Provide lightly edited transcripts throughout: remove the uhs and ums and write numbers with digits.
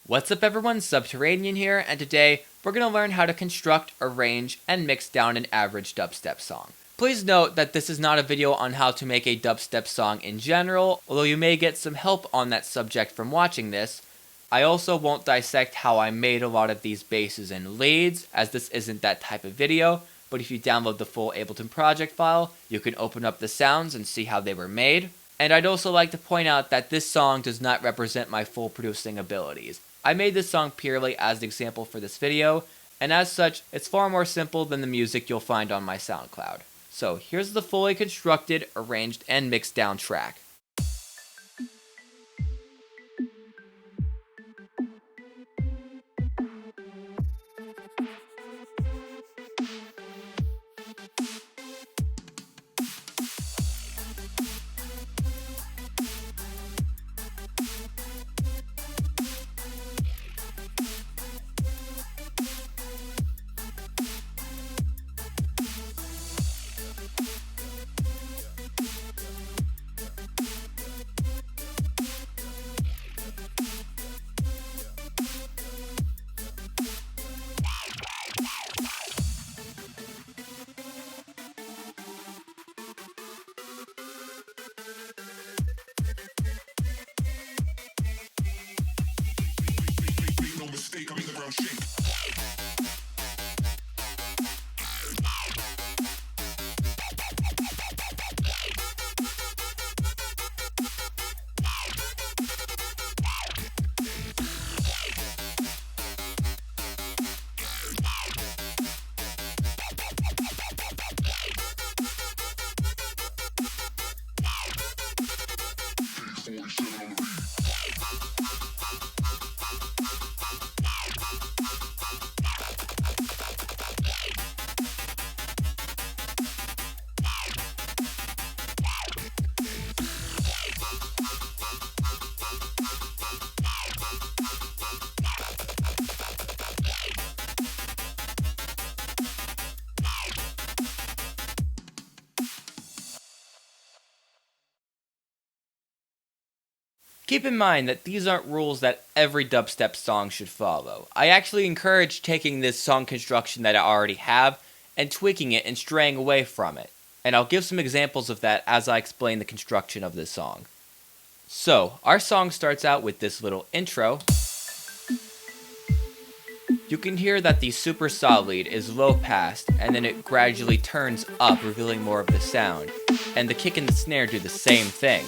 What's up everyone, Subterranean here, and today we're going to learn how to construct, arrange, and mix down an average dubstep song. Please note that this is not a video on how to make a dubstep song in general, although you may get some help on that subject from watching this. I also won't dissect how I made a lot of these basses and leads, as this isn't that type of video, but if you download the full Ableton project file, you can open up the sounds and see how they were made. And I'd also like to point out that this song does not represent my full producing abilities. I made this song purely as an example for this video, and as such, it's far more simple than the music you'll find on my SoundCloud. So here's the fully constructed, arranged, and mixed down track. Keep in mind that these aren't rules that every dubstep song should follow. I actually encourage taking this song construction that I already have and tweaking it and straying away from it. And I'll give some examples of that as I explain the construction of this song. So, our song starts out with this little intro. You can hear that the super saw lead is low passed, and then it gradually turns up, revealing more of the sound. And the kick and the snare do the same thing.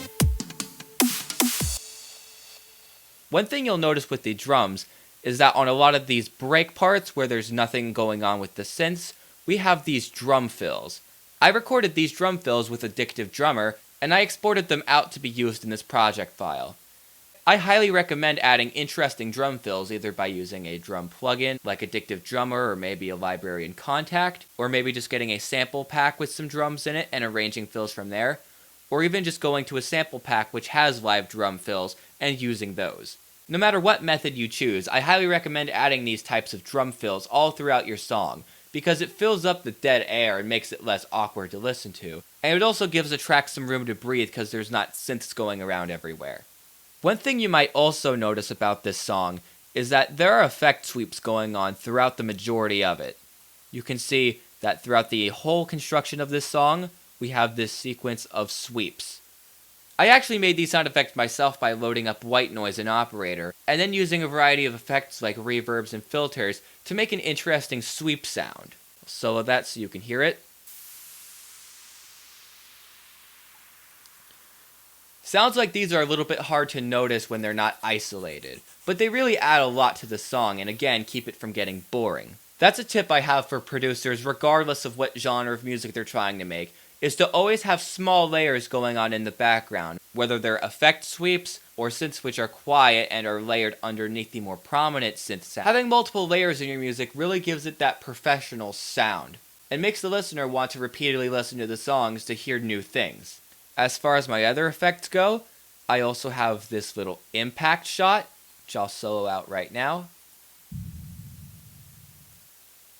One thing you'll notice with the drums is that on a lot of these break parts where there's nothing going on with the synths, we have these drum fills. I recorded these drum fills with Addictive Drummer, and I exported them out to be used in this project file. I highly recommend adding interesting drum fills either by using a drum plugin like Addictive Drummer or maybe a library in Contact, or maybe just getting a sample pack with some drums in it and arranging fills from there, or even just going to a sample pack which has live drum fills and using those. No matter what method you choose, I highly recommend adding these types of drum fills all throughout your song, because it fills up the dead air and makes it less awkward to listen to, and it also gives the track some room to breathe because there's not synths going around everywhere. One thing you might also notice about this song is that there are effect sweeps going on throughout the majority of it. You can see that throughout the whole construction of this song, we have this sequence of sweeps. I actually made these sound effects myself by loading up white noise in Operator, and then using a variety of effects like reverbs and filters to make an interesting sweep sound. I'll solo that so you can hear it. Sounds like these are a little bit hard to notice when they're not isolated, but they really add a lot to the song and again keep it from getting boring. That's a tip I have for producers regardless of what genre of music they're trying to make, is to always have small layers going on in the background, whether they're effect sweeps or synths which are quiet and are layered underneath the more prominent synth sound. Having multiple layers in your music really gives it that professional sound, and makes the listener want to repeatedly listen to the songs to hear new things. As far as my other effects go, I also have this little impact shot, which I'll solo out right now.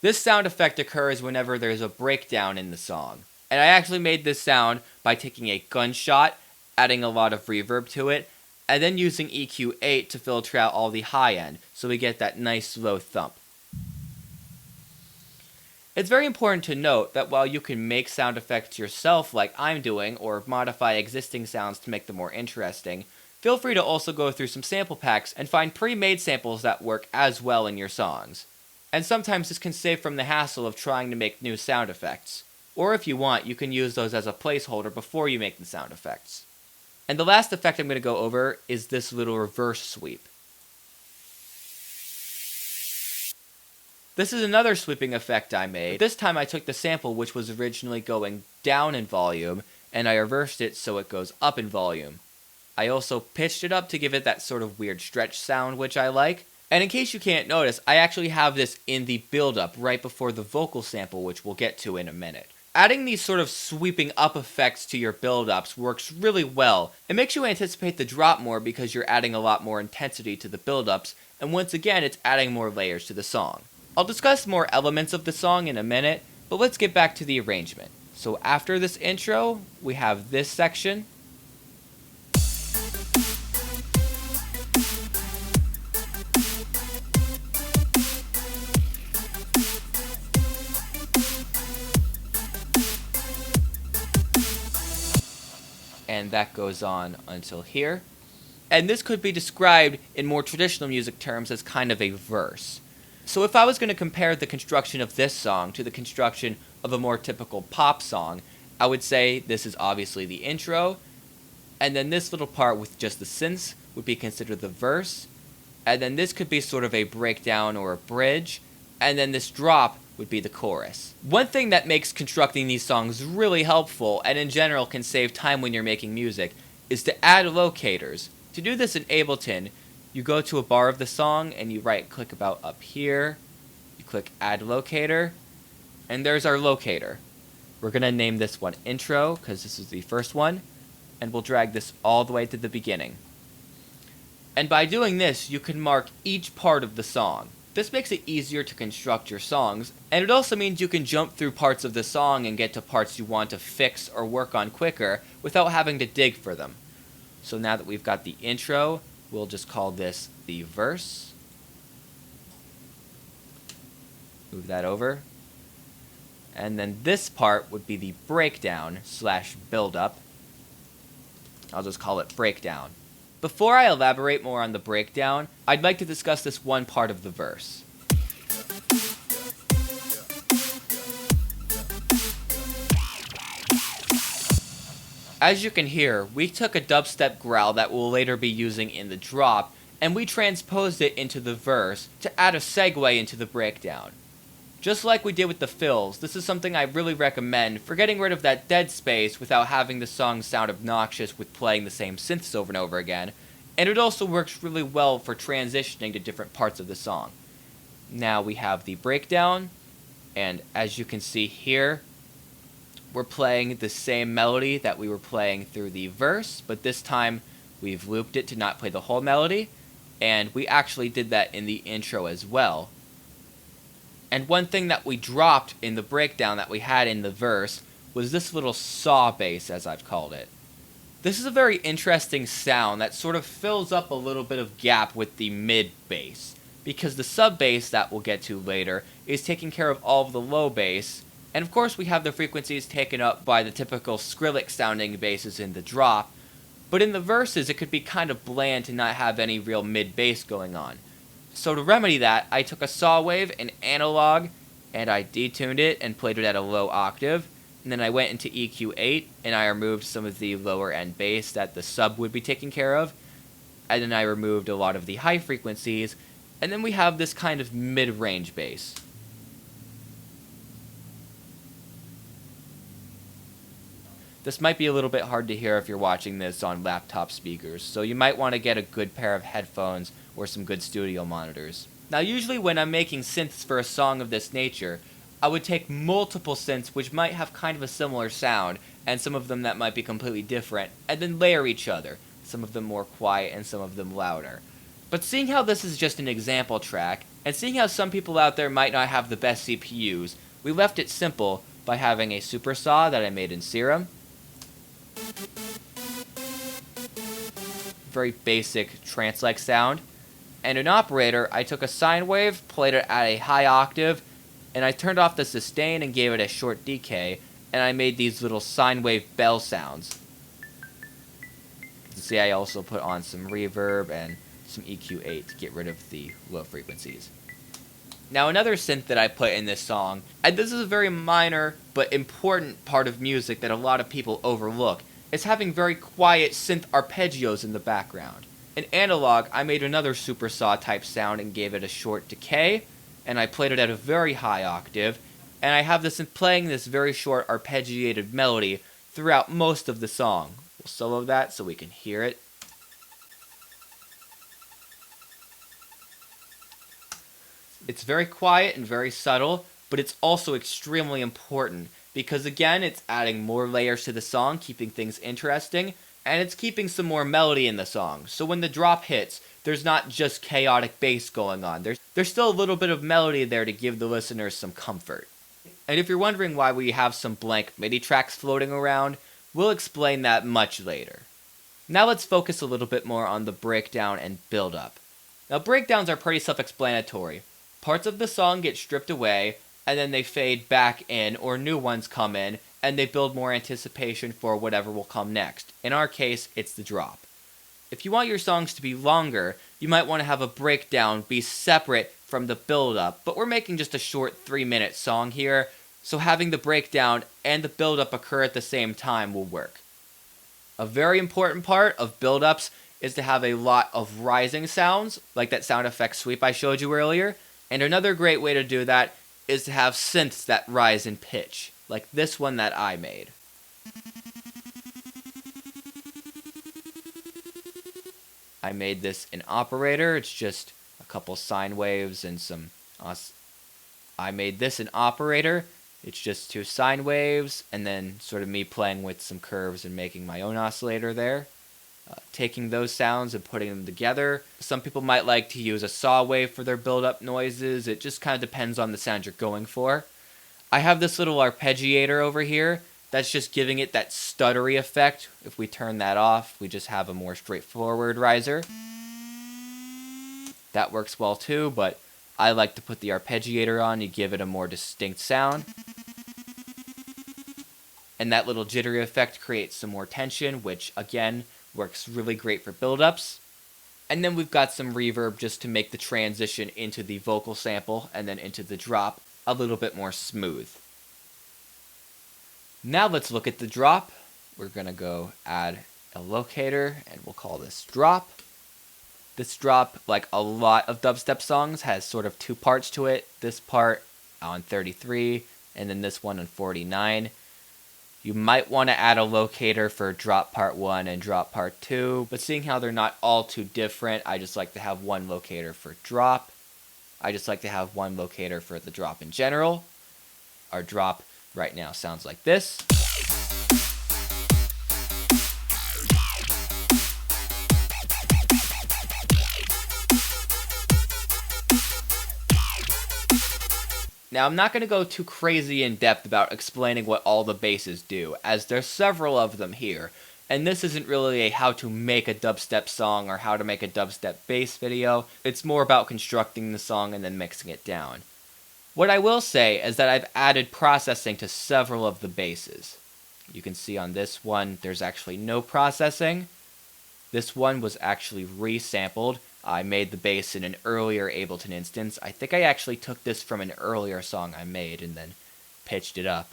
This sound effect occurs whenever there's a breakdown in the song. And I actually made this sound by taking a gunshot, adding a lot of reverb to it, and then using EQ8 to filter out all the high end, so we get that nice slow thump. It's very important to note that while you can make sound effects yourself like I'm doing, or modify existing sounds to make them more interesting, feel free to also go through some sample packs and find pre-made samples that work as well in your songs. And sometimes this can save from the hassle of trying to make new sound effects. Or if you want, you can use those as a placeholder before you make the sound effects. And the last effect I'm going to go over is this little reverse sweep. This is another sweeping effect I made. This time I took the sample which was originally going down in volume, and I reversed it so it goes up in volume. I also pitched it up to give it that sort of weird stretch sound which I like. And in case you can't notice, I actually have this in the build-up right before the vocal sample, which we'll get to in a minute. Adding these sort of sweeping up effects to your build-ups works really well. It makes you anticipate the drop more because you're adding a lot more intensity to the build-ups, and once again it's adding more layers to the song. I'll discuss more elements of the song in a minute, but let's get back to the arrangement. So after this intro, we have this section. And that goes on until here. And this could be described in more traditional music terms as kind of a verse. So if I was going to compare the construction of this song to the construction of a more typical pop song, I would say this is obviously the intro, and then this little part with just the synths would be considered the verse, and then this could be sort of a breakdown or a bridge, and then this drop would be the chorus. One thing that makes constructing these songs really helpful, and in general can save time when you're making music, is to add locators. To do this in Ableton, you go to a bar of the song and you right click about up here, you click add locator, and there's our locator. We're going to name this one intro because this is the first one, and we'll drag this all the way to the beginning. And by doing this, you can mark each part of the song. This makes it easier to construct your songs, and it also means you can jump through parts of the song and get to parts you want to fix or work on quicker without having to dig for them. So now that we've got the intro, we'll just call this the verse. Move that over. And then this part would be the breakdown / build-up. I'll just call it breakdown. Before I elaborate more on the breakdown, I'd like to discuss this one part of the verse. As you can hear, we took a dubstep growl that we'll later be using in the drop, and we transposed it into the verse to add a segue into the breakdown. Just like we did with the fills, this is something I really recommend for getting rid of that dead space without having the song sound obnoxious with playing the same synths over and over again, and it also works really well for transitioning to different parts of the song. Now we have the breakdown, and as you can see here, we're playing the same melody that we were playing through the verse, but this time we've looped it to not play the whole melody, and we actually did that in the intro as well. And one thing that we dropped in the breakdown that we had in the verse was this little saw bass, as I've called it. This is a very interesting sound that sort of fills up a little bit of gap with the mid bass, because the sub bass that we'll get to later is taking care of all of the low bass, and of course we have the frequencies taken up by the typical Skrillex sounding basses in the drop, but in the verses it could be kind of bland to not have any real mid bass going on. So to remedy that, I took a saw wave, an analog, and I detuned it and played it at a low octave, and then I went into EQ8 and I removed some of the lower end bass that the sub would be taking care of, and then I removed a lot of the high frequencies, and then we have this kind of mid-range bass. This might be a little bit hard to hear if you're watching this on laptop speakers, so you might want to get a good pair of headphones or some good studio monitors. Now usually when I'm making synths for a song of this nature, I would take multiple synths which might have kind of a similar sound, and some of them that might be completely different, and then layer each other, some of them more quiet and some of them louder. But seeing how this is just an example track, and seeing how some people out there might not have the best CPUs, we left it simple by having a super saw that I made in Serum, very basic trance-like sound. And an operator, I took a sine wave, played it at a high octave, and I turned off the sustain and gave it a short decay, and I made these little sine wave bell sounds. You can see I also put on some reverb and some EQ8 to get rid of the low frequencies. Now another synth that I put in this song, and this is a very minor but important part of music that a lot of people overlook, is having very quiet synth arpeggios in the background. In analog, I made another supersaw type sound and gave it a short decay, and I played it at a very high octave, and I have this playing this very short arpeggiated melody throughout most of the song. We'll solo that so we can hear it. It's very quiet and very subtle, but it's also extremely important because again, it's adding more layers to the song, keeping things interesting, and it's keeping some more melody in the song. So when the drop hits, there's not just chaotic bass going on. There's still a little bit of melody there to give the listeners some comfort. And if you're wondering why we have some blank MIDI tracks floating around, we'll explain that much later. Now let's focus a little bit more on the breakdown and build-up. Now breakdowns are pretty self-explanatory. Parts of the song get stripped away, and then they fade back in, or new ones come in, and they build more anticipation for whatever will come next. In our case, it's the drop. If you want your songs to be longer, you might want to have a breakdown be separate from the build-up, but we're making just a short 3-minute song here, so having the breakdown and the build-up occur at the same time will work. A very important part of build-ups is to have a lot of rising sounds, like that sound effect sweep I showed you earlier, and another great way to do that is to have synths that rise in pitch, like this one that I made. I made this an operator, it's just a couple sine waves and some... I made this an operator, it's just 2 sine waves, and then sort of me playing with some curves and making my own oscillator there. Taking those sounds and putting them together. Some people might like to use a saw wave for their build-up noises. It just kind of depends on the sound you're going for. I have this little arpeggiator over here that's just giving it that stuttery effect. If we turn that off, we just have a more straightforward riser. That works well too, but I like to put the arpeggiator on to give it a more distinct sound. And that little jittery effect creates some more tension, which again, works really great for build-ups. And then we've got some reverb just to make the transition into the vocal sample and then into the drop a little bit more smooth. Now let's look at the drop. We're going to go add a locator and we'll call this drop. This drop, like a lot of dubstep songs, has sort of 2 parts to it. This part on 33 and then this one on 49. You might want to add a locator for drop part 1 and drop part 2, but seeing how they're not all too different, I just like to have one locator for drop. I just like to have one locator for the drop in general. Our drop right now sounds like this. Now, I'm not going to go too crazy in depth about explaining what all the basses do, as there's several of them here, and this isn't really a how to make a dubstep song or how to make a dubstep bass video. It's more about constructing the song and then mixing it down. What I will say is that I've added processing to several of the basses. You can see on this one, there's actually no processing. This one was actually resampled. I made the bass in an earlier Ableton instance. I think I actually took this from an earlier song I made and then pitched it up.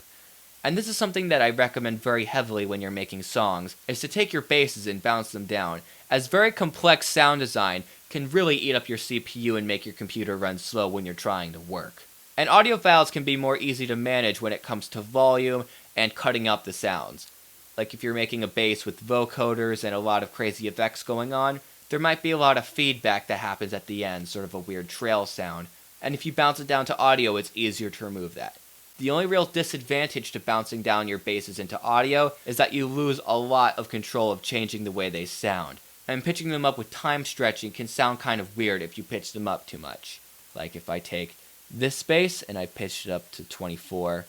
And this is something that I recommend very heavily when you're making songs, is to take your basses and bounce them down, as very complex sound design can really eat up your CPU and make your computer run slow when you're trying to work. And audio files can be more easy to manage when it comes to volume and cutting out the sounds. Like if you're making a bass with vocoders and a lot of crazy effects going on, there might be a lot of feedback that happens at the end, sort of a weird trail sound, and if you bounce it down to audio, it's easier to remove that. The only real disadvantage to bouncing down your basses into audio is that you lose a lot of control of changing the way they sound, and pitching them up with time stretching can sound kind of weird if you pitch them up too much. Like if I take this bass and I pitch it up to 24,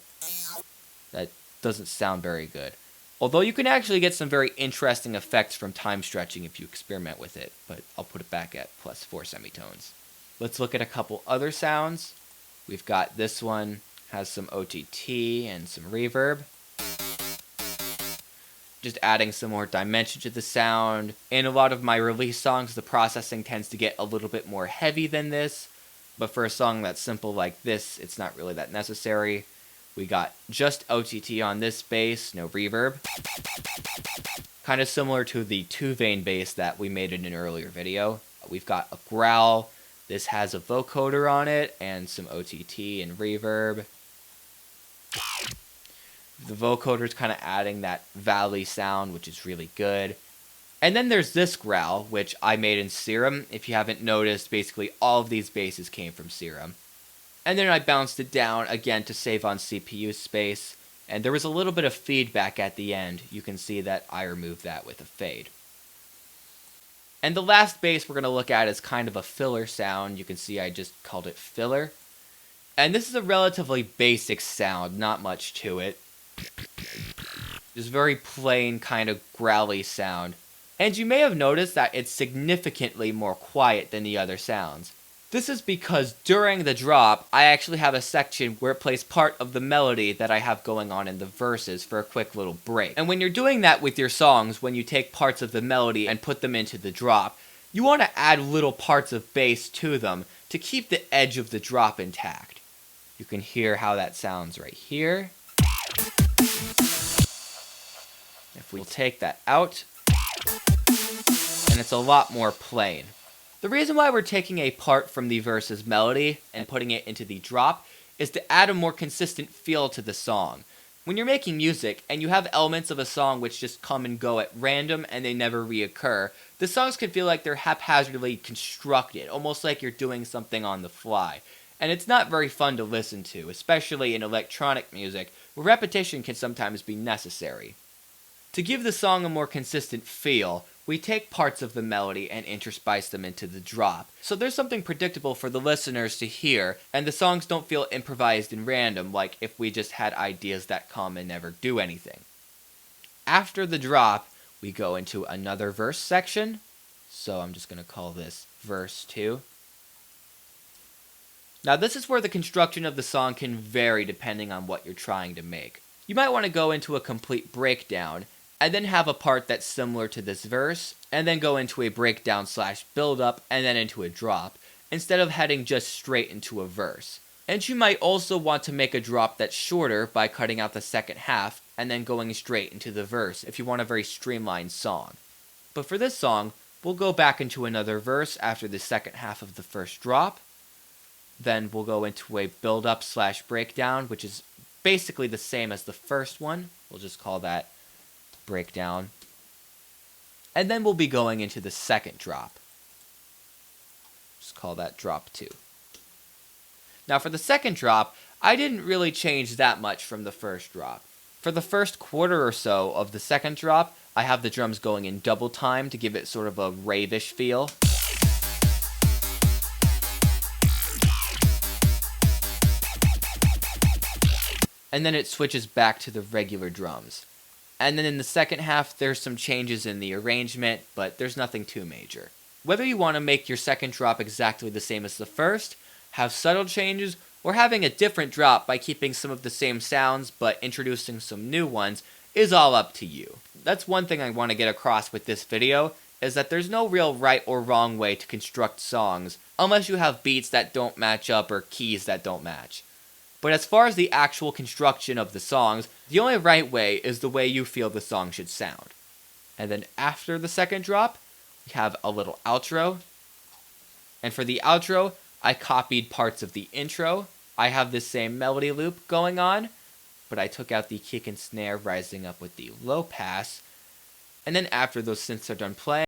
that doesn't sound very good. Although you can actually get some very interesting effects from time stretching if you experiment with it, but I'll put it back at +4 semitones. Let's look at a couple other sounds. We've got this one, has some OTT and some reverb. Just adding some more dimension to the sound. In a lot of my release songs, the processing tends to get a little bit more heavy than this, but for a song that's simple like this, it's not really that necessary. We got just OTT on this bass, no reverb. Kind of similar to the 2-vein bass that we made in an earlier video. We've got a growl. This has a vocoder on it and some OTT and reverb. The vocoder is kind of adding that valley sound, which is really good. And then there's this growl, which I made in Serum. If you haven't noticed, basically all of these basses came from Serum. And then I bounced it down again to save on CPU space. And there was a little bit of feedback at the end. You can see that I removed that with a fade. And the last bass we're going to look at is kind of a filler sound. You can see I just called it filler. And this is a relatively basic sound, not much to it. Just very plain kind of growly sound. And you may have noticed that it's significantly more quiet than the other sounds. This is because during the drop, I actually have a section where it plays part of the melody that I have going on in the verses for a quick little break. And when you're doing that with your songs, when you take parts of the melody and put them into the drop, you want to add little parts of bass to them to keep the edge of the drop intact. You can hear how that sounds right here. If we take that out, and it's a lot more plain. The reason why we're taking a part from the verse's melody and putting it into the drop is to add a more consistent feel to the song. When you're making music and you have elements of a song which just come and go at random and they never reoccur, the songs can feel like they're haphazardly constructed, almost like you're doing something on the fly. And it's not very fun to listen to, especially in electronic music, where repetition can sometimes be necessary. To give the song a more consistent feel, we take parts of the melody and interspice them into the drop, so there's something predictable for the listeners to hear, and the songs don't feel improvised and random like if we just had ideas that come and never do anything. After the drop, we go into another verse section, so I'm just going to call this verse 2. Now this is where the construction of the song can vary depending on what you're trying to make. You might want to go into a complete breakdown, and then have a part that's similar to this verse, and then go into a breakdown / build up, and then into a drop, instead of heading just straight into a verse. And you might also want to make a drop that's shorter by cutting out the second half, and then going straight into the verse if you want a very streamlined song. But for this song, we'll go back into another verse after the second half of the first drop, then we'll go into a build up / breakdown, which is basically the same as the first one. We'll just call that breakdown. And then we'll be going into the second drop. Just call that drop 2. Now for the second drop, I didn't really change that much from the first drop. For the first quarter or so of the second drop, I have the drums going in double time to give it sort of a rave-ish feel. And then it switches back to the regular drums. And then in the second half, there's some changes in the arrangement, but there's nothing too major. Whether you want to make your second drop exactly the same as the first, have subtle changes, or having a different drop by keeping some of the same sounds but introducing some new ones, is all up to you. That's one thing I want to get across with this video, is that there's no real right or wrong way to construct songs, unless you have beats that don't match up or keys that don't match. But as far as the actual construction of the songs, the only right way is the way you feel the song should sound. And then after the second drop, we have a little outro. And for the outro, I copied parts of the intro. I have the same melody loop going on, but I took out the kick and snare rising up with the low pass. And then after those synths are done playing,